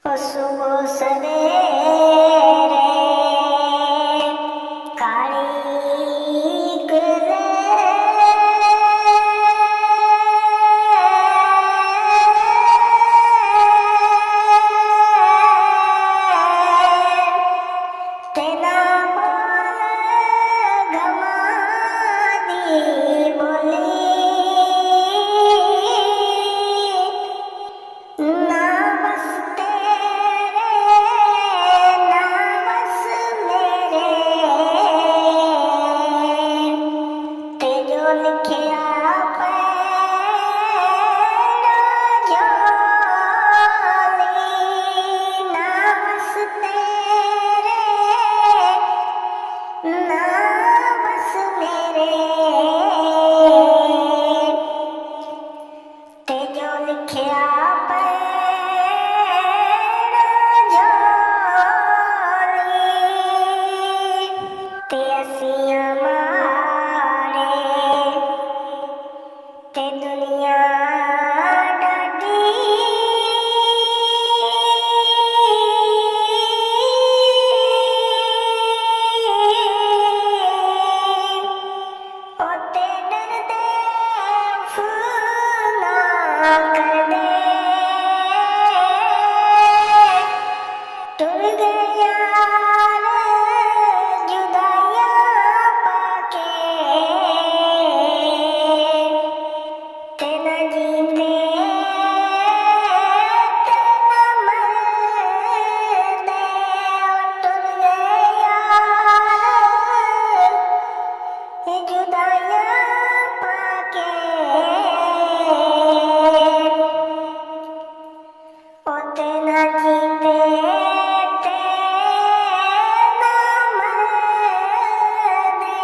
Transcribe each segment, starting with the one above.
सुबह सवेरे काली तेना बोल घमा दी बोली ना बस तेरे ना बस मेरे ते जो लिखिया पैरों झोली ना बस तेरे ना बस मेरे ते जो लिखिया पैरों झोली ते असियां मारे ते दुनिया डाडी ओते डरदे फूला कर दे टुर गए यार जुदाइयां पाके ते न जीते ते न मरदे टुर गए यार जुदाइयां पाके ओते न जीते ते न मरदे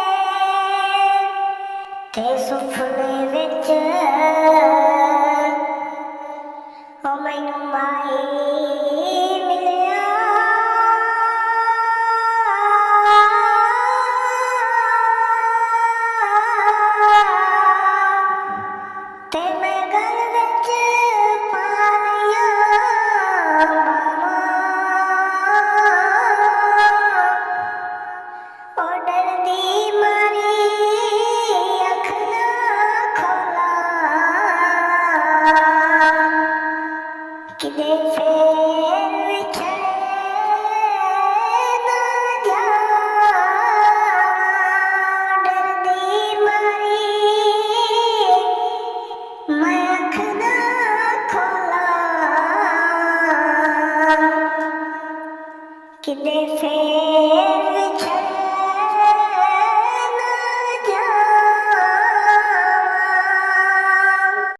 ते सुपने विच ओ मैनू माई मिलिया ते मैं गल विच पा लिया बावां ओ डरदी मारी अख ना खोला किते फेर विछड़े ना जावां डरदी मारी मैं अख ना खोला किते फेर